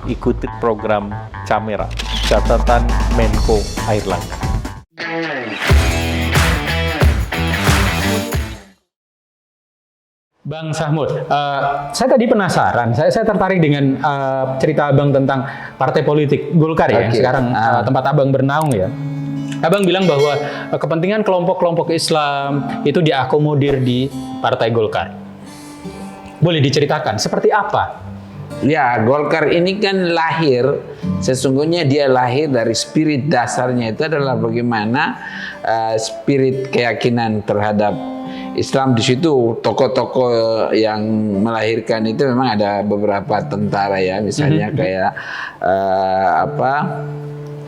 ikuti program Camera, catatan Menko Airlangga. Bang Sahmud, saya tadi penasaran, saya tertarik dengan cerita Abang tentang partai politik Golkar ya, yang sekarang tempat Abang bernaung ya. Abang bilang bahwa kepentingan kelompok-kelompok Islam itu diakomodir di Partai Golkar. Boleh diceritakan seperti apa? Ya, Golkar ini kan sesungguhnya dia lahir dari spirit dasarnya itu adalah bagaimana spirit keyakinan terhadap Islam. Di situ tokoh-tokoh yang melahirkan itu memang ada beberapa tentara ya, misalnya kayak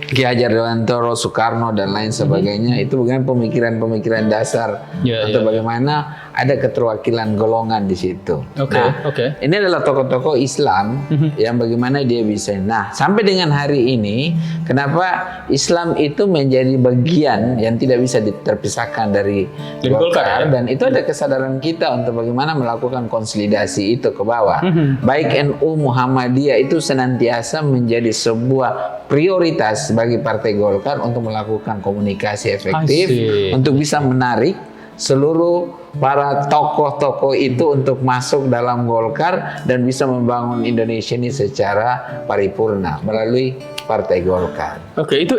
Ki Hajar Dewantara, Soekarno dan lain sebagainya. Itu bukan pemikiran-pemikiran dasar untuk bagaimana ada keterwakilan golongan di situ. Ini adalah tokoh-tokoh Islam yang bagaimana dia bisa. Nah, sampai dengan hari ini, kenapa Islam itu menjadi bagian yang tidak bisa terpisahkan dari Golkar, dan itu ada kesadaran kita untuk bagaimana melakukan konsolidasi itu ke bawah. Baik NU Muhammadiyah itu senantiasa menjadi sebuah prioritas bagi Partai Golkar untuk melakukan komunikasi efektif, untuk bisa menarik seluruh para tokoh-tokoh itu untuk masuk dalam Golkar dan bisa membangun Indonesia ini secara paripurna melalui Partai Golkar. Oke, itu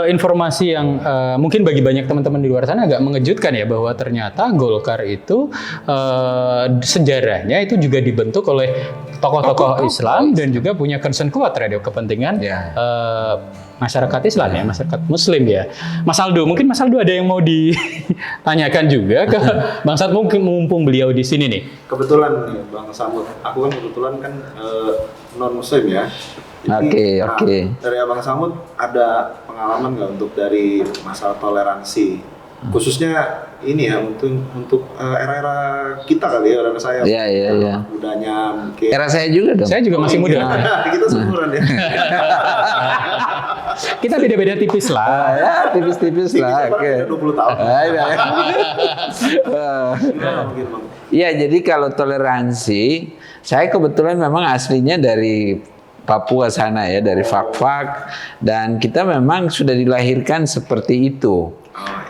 informasi yang mungkin bagi banyak teman-teman di luar sana agak mengejutkan ya, bahwa ternyata Golkar itu sejarahnya itu juga dibentuk oleh tokoh-tokoh Islam dan juga punya concern kuat terhadap kepentingan masyarakat Islam ya, masyarakat Muslim ya. Mas Aldo, mungkin Mas Aldo ada yang mau ditanyakan juga ke Bang Sahmud, mungkin mumpung beliau di sini nih. Kebetulan nih Bang Sahmud, aku kan kebetulan kan non Muslim ya. Oke. Dari Abang Sahmud ada pengalaman nggak untuk dari masalah toleransi? Khususnya ini ya untuk era-era kita kali ya, era saya. Iya. Mudanya mungkin. Era saya juga dong. Saya juga masih muda. Kita seumuran ya. Kita beda-beda tipis lah. Ya, tipis-tipis lah. Oke. 20 tahun. Mungkin Bang. Iya, jadi kalau toleransi, saya kebetulan memang aslinya dari Papua sana ya, dari Fak-Fak, dan kita memang sudah dilahirkan seperti itu.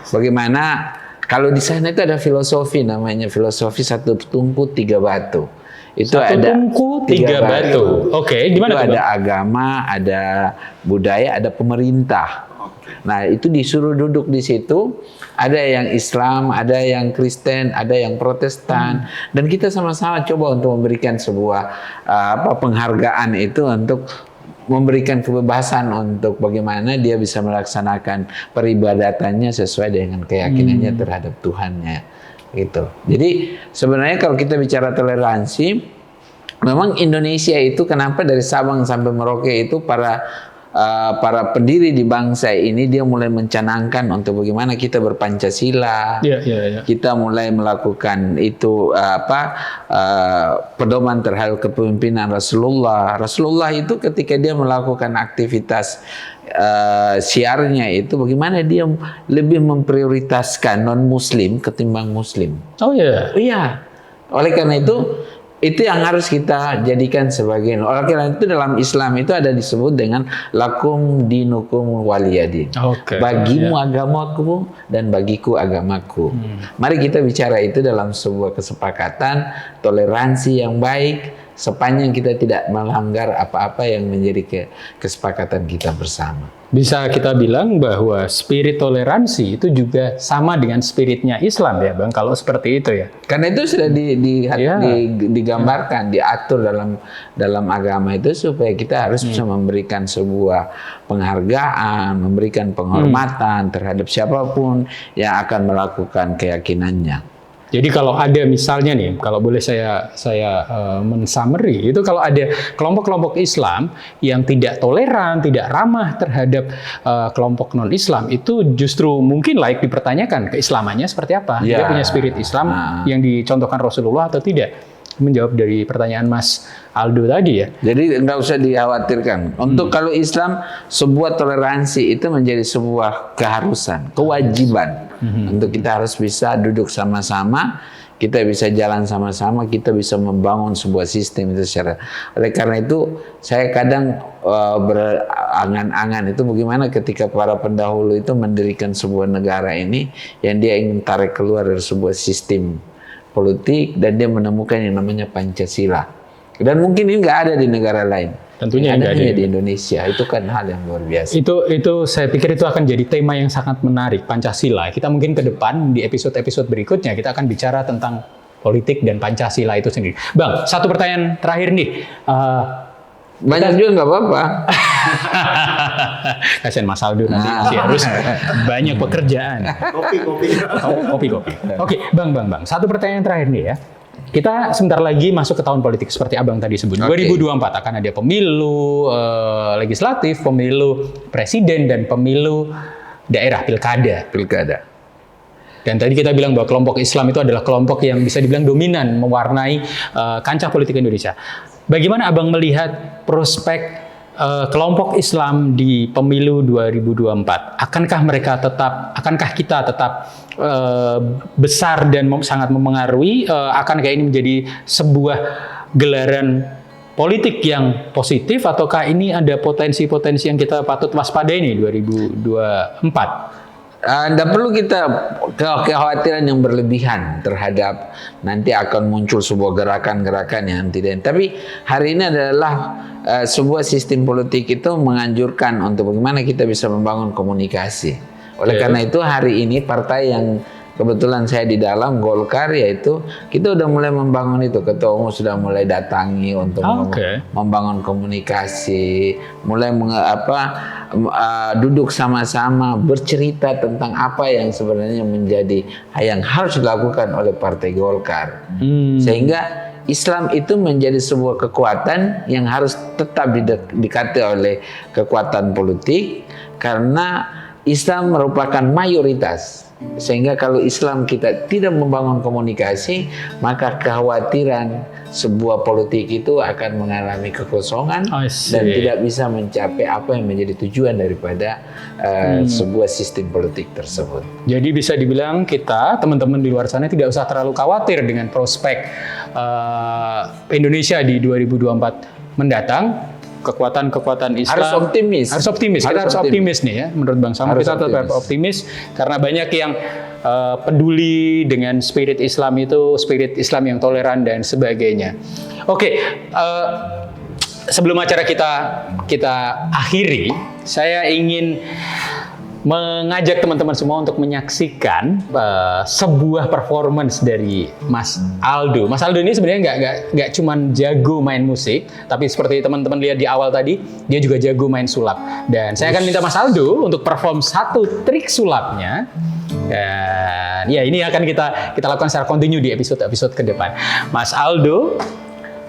Bagaimana kalau di sana itu ada filosofi, namanya filosofi satu tungku tiga batu. Itu satu ada tungku tiga batu. Oke, gimana itu tuh, ada agama, ada budaya, ada pemerintah. Nah, itu disuruh duduk di situ. Ada yang Islam, ada yang Kristen, ada yang Protestan, dan kita sama-sama coba untuk memberikan sebuah penghargaan itu untuk memberikan kebebasan untuk bagaimana dia bisa melaksanakan peribadatannya sesuai dengan keyakinannya terhadap Tuhannya, gitu. Jadi sebenarnya kalau kita bicara toleransi, memang Indonesia itu kenapa dari Sabang sampai Merauke itu para pendiri di bangsa ini dia mulai mencanangkan untuk bagaimana kita berpancasila. Kita mulai melakukan itu pedoman terhadap kepemimpinan Rasulullah. Rasulullah itu ketika dia melakukan aktivitas syiarnya itu bagaimana dia lebih memprioritaskan non muslim ketimbang muslim. Iya. Oleh karena itu yang harus kita jadikan sebagai. Oleh karena itu dalam Islam itu ada disebut dengan lakum dinukum waliyadin. Bagimu agamaku dan bagiku agamaku. Mari kita bicara itu dalam sebuah kesepakatan toleransi yang baik, sepanjang kita tidak melanggar apa-apa yang menjadi kesepakatan kita bersama. Bisa kita bilang bahwa spirit toleransi itu juga sama dengan spiritnya Islam ya Bang, kalau seperti itu ya. Karena itu sudah digambarkan, diatur dalam agama itu supaya kita harus bisa memberikan sebuah penghargaan, memberikan penghormatan terhadap siapapun yang akan melakukan keyakinannya. Jadi kalau ada misalnya nih, kalau boleh saya men-summary, itu kalau ada kelompok-kelompok Islam yang tidak toleran, tidak ramah terhadap kelompok non-Islam, itu justru mungkin layak dipertanyakan keislamannya seperti apa. Dia punya spirit Islam yang dicontohkan Rasulullah atau tidak. Menjawab dari pertanyaan Mas Aldo tadi ya. Jadi nggak usah dikhawatirkan. Untuk kalau Islam, sebuah toleransi itu menjadi sebuah keharusan, kewajiban. Untuk kita harus bisa duduk sama-sama, kita bisa jalan sama-sama, kita bisa membangun sebuah sistem itu secara. Oleh karena itu saya kadang berangan-angan itu bagaimana ketika para pendahulu itu mendirikan sebuah negara ini yang dia ingin tarik keluar dari sebuah sistem politik dan dia menemukan yang namanya Pancasila. Dan mungkin ini nggak ada di negara lain. Tentunya ada di Indonesia. Itu kan hal yang luar biasa. Itu saya pikir itu akan jadi tema yang sangat menarik, Pancasila. Kita mungkin ke depan di episode-episode berikutnya kita akan bicara tentang politik dan Pancasila itu sendiri. Bang, satu pertanyaan terakhir nih. Banyak juga nggak apa-apa. Kasian Mas Aldo nanti masih harus banyak pekerjaan. Kopi. Oke, Bang. Satu pertanyaan terakhir nih ya. Kita sebentar lagi masuk ke tahun politik seperti Abang tadi sebut. 2024 akan ada pemilu legislatif, pemilu presiden dan pemilu daerah pilkada. Dan tadi kita bilang bahwa kelompok Islam itu adalah kelompok yang bisa dibilang dominan mewarnai kancah politik Indonesia. Bagaimana Abang melihat prospek kelompok Islam di pemilu 2024? Akankah kita tetap besar dan sangat memengaruhi? Akankah ini menjadi sebuah gelaran politik yang positif, ataukah ini ada potensi-potensi yang kita patut waspadai nih 2024? Tidak perlu kita kekhawatiran yang berlebihan terhadap nanti akan muncul sebuah gerakan-gerakan yang tidak. Tapi hari ini adalah sebuah sistem politik itu menganjurkan untuk bagaimana kita bisa membangun komunikasi. Oleh karena itu hari ini partai yang kebetulan saya di dalam Golkar, yaitu kita udah mulai membangun itu, ketua umum sudah mulai datangi untuk membangun komunikasi, mulai duduk sama-sama bercerita tentang apa yang sebenarnya menjadi yang harus dilakukan oleh Partai Golkar, sehingga Islam itu menjadi sebuah kekuatan yang harus tetap didekati oleh kekuatan politik, karena Islam merupakan mayoritas. Sehingga kalau Islam kita tidak membangun komunikasi, maka kekhawatiran sebuah politik itu akan mengalami kekosongan dan tidak bisa mencapai apa yang menjadi tujuan daripada sebuah sistem politik tersebut. Jadi bisa dibilang kita, teman-teman di luar sana, tidak usah terlalu khawatir dengan prospek Indonesia di 2024 mendatang. Kekuatan Islam harus optimis. Kita harus optimis nih ya. Menurut Bang Samud kita tetap optimis karena banyak yang peduli dengan spirit Islam itu, spirit Islam yang toleran dan sebagainya. Oke, sebelum acara kita akhiri, saya ingin mengajak teman-teman semua untuk menyaksikan sebuah performance dari Mas Aldo. Mas Aldo ini sebenarnya nggak cuman jago main musik, tapi seperti teman-teman lihat di awal tadi, dia juga jago main sulap. Dan saya akan minta Mas Aldo untuk perform satu trik sulapnya. Dan ya ini akan kita lakukan secara kontinu di episode-episode ke depan. Mas Aldo,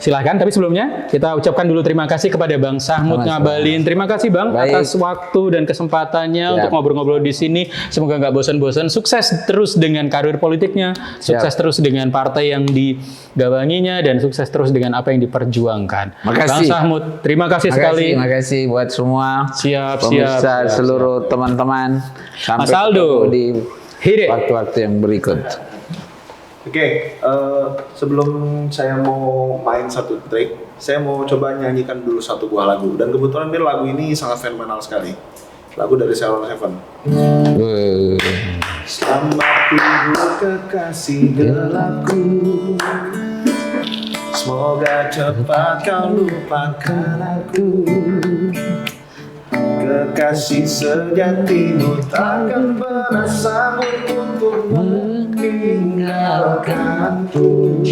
silahkan, tapi sebelumnya kita ucapkan dulu terima kasih kepada Bang Samud Ngabalin. Terima kasih Bang atas waktu dan kesempatannya untuk ngobrol-ngobrol di sini. Semoga nggak bosan-bosan. Sukses terus dengan karir politiknya, sukses terus dengan partai yang digawanginya, dan sukses terus dengan apa yang diperjuangkan. Makasih. Bang Samud, terima kasih sekali. Terima kasih buat semua Siap. seluruh teman-teman. Sampai Mas Aldo, di waktu-waktu yang berikut. Oke, sebelum saya mau main satu trik, saya mau coba nyanyikan dulu satu buah lagu. Dan kebetulan lagu ini sangat fenomenal sekali. Lagu dari Salon Heaven. Selamat tidur kekasih gelapku, semoga cepat kau lupakan aku. Kekasih sejatimu takkan pernah sanggup untuk meninggalkanku.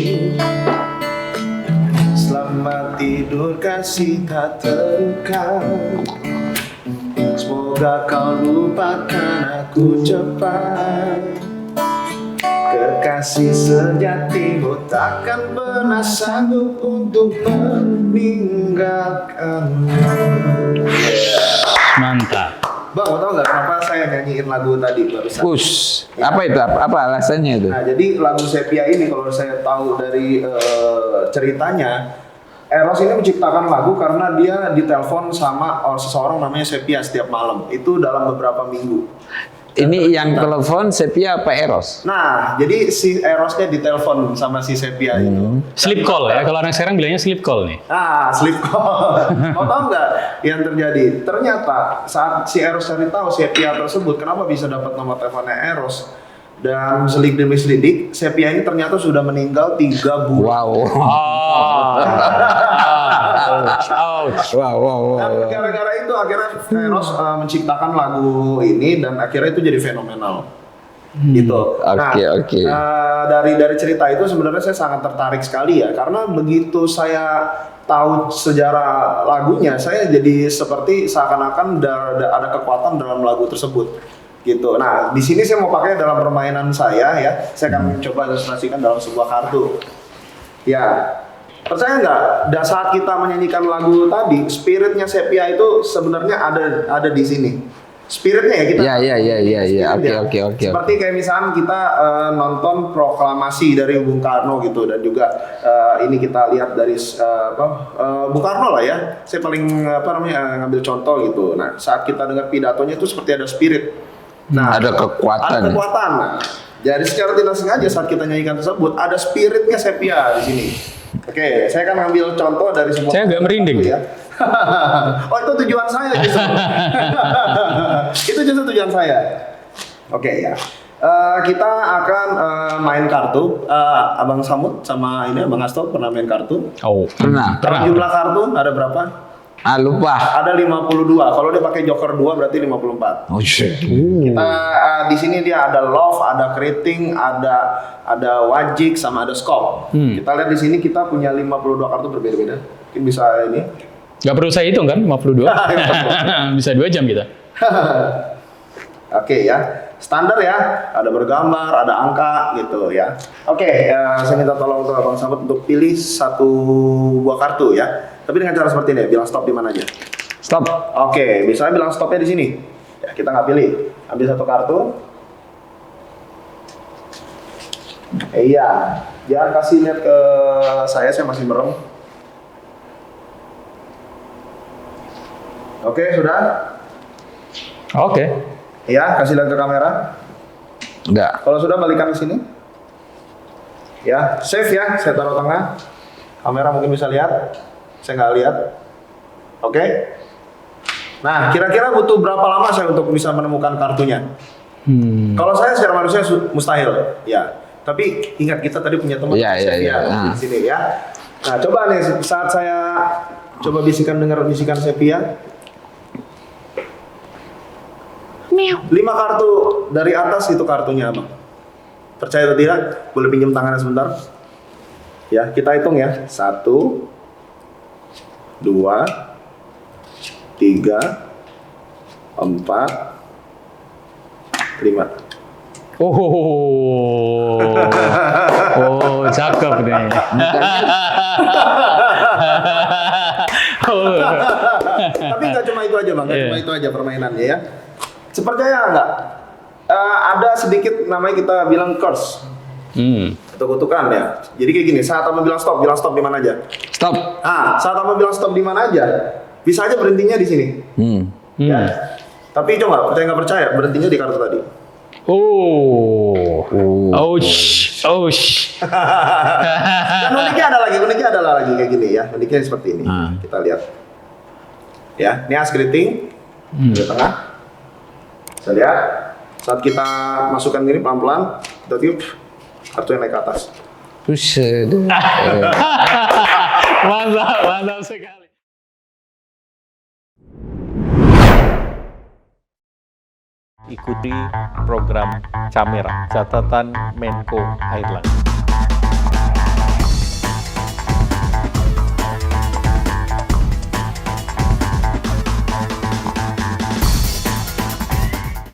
Selamat tidur kasih tak terluka, semoga kau lupakan aku cepat. Kekasih sejatimu takkan pernah sanggup untuk meninggalkanmu. Mantap. Bang, mau tau nggak kenapa saya nyanyiin lagu tadi barusan? Apa itu? Apa alasannya itu? Nah, jadi lagu Sepia ini kalau saya tahu dari ceritanya, Eros ini menciptakan lagu karena dia ditelepon sama seseorang namanya Sepia setiap malam. Itu dalam beberapa minggu. Ini yang telepon Sepia apa Eros? Nah, jadi si Erosnya ditelepon sama si Sepia itu. Sleep call ya, kalau orang sekarang bilangnya sleep call nih. Ah, sleep call. Mau tahu nggak yang terjadi? Ternyata saat si Eros cari tahu Sepia tersebut, kenapa bisa dapat nomor teleponnya Eros? Dan selidik demi selidik, Sepia ini ternyata sudah meninggal 3 bulan. Wow. Dan gara-gara itu akhirnya Eros menciptakan lagu ini dan akhirnya itu jadi fenomenal. Gitu. Oke. Dari cerita itu sebenarnya saya sangat tertarik sekali ya, karena begitu saya tahu sejarah lagunya, saya jadi seperti seakan-akan ada kekuatan dalam lagu tersebut. Gitu. Nah, di sini saya mau pakai dalam permainan saya ya. Saya akan coba ilustrasikan dalam sebuah kartu. Ya. Percaya nggak? Saat kita menyanyikan lagu tadi, spiritnya Sepia itu sebenarnya ada di sini. Spiritnya ya kita. Iya. Oke. Seperti kayak misalnya kita nonton proklamasi dari Bung Karno gitu, dan juga ini kita lihat dari Bung Karno lah ya. Saya paling ngambil contoh gitu. Nah, saat kita dengar pidatonya itu seperti ada spirit. Nah, ada kekuatan. Ada kekuatan. Nah, jadi secara tidak sengaja saat kita nyanyikan tersebut ada spiritnya Sepia di sini. Oke, saya akan ngambil contoh dari sebuah. Saya agak merinding ya. Oh, itu tujuan saya justru. Itu justru tujuan saya. Oke ya. Kita akan main kartu. Abang Samud sama ini Abang Asto pernah main kartu? Oh, pernah. Jumlah kartu ada berapa? Lupa. Ada 52. Kalau dia pakai joker 2 berarti 54. Oh shit. Kita di sini dia ada love, ada keriting, ada wajik sama ada skop. Kita lihat di sini kita punya 52 kartu berbeda-beda. Mungkin bisa ini. Gak perlu saya hitung kan 52? Bisa 2 jam kita. Oke ya. Standar ya, ada bergambar, ada angka gitu ya. Oke, saya minta tolong untuk Abang Samud untuk pilih satu buah kartu ya. Tapi dengan cara seperti ini, bilang stop di mana aja. Stop. Oke, misalnya bilang stopnya di sini. Ya, kita nggak pilih. Ambil satu kartu. Iya, jangan kasih lihat ke saya masih merem. Oke, sudah? Oke. Ya, kasih lihat ke kamera. Enggak. Kalau sudah balikan ke sini. Ya, save ya. Saya taruh tengah. Kamera mungkin bisa lihat. Saya nggak lihat. Oke. Nah, kira-kira butuh berapa lama saya untuk bisa menemukan kartunya? Kalau saya secara manusia mustahil. Ya. Tapi ingat kita tadi punya teman Sepia di sini ya. Nah, coba nih saat saya coba dengar bisikan Sepia. 5 kartu dari atas itu kartunya Abang. Percaya atau tidak? Boleh pinjam tangannya sebentar. Ya, kita hitung ya. 1, 2, 3, 4, 5. Oh, cakep nih. Tapi nggak cuma itu aja Bang, nggak cuma itu aja permainannya ya. Percaya nggak? Ada sedikit namanya kita bilang curse. Atau kutukan ya. Jadi kayak gini, saat Abang bilang stop di mana aja? Stop. Saat Abang bilang stop di mana aja, bisa aja berhentinya di sini. Ya. Tapi coba, percaya nggak percaya, berhentinya di kartu tadi. Dan uniknya ada lagi kayak gini ya. Uniknya seperti ini. Kita lihat. Ya, ini as keriting di tengah. Bisa lihat. Saat kita masukkan ini pelan-pelan, kita tiup kartu yang naik ke atas. Buset. Mantap sekali. Ikuti program Camera, catatan Menko Airlangga.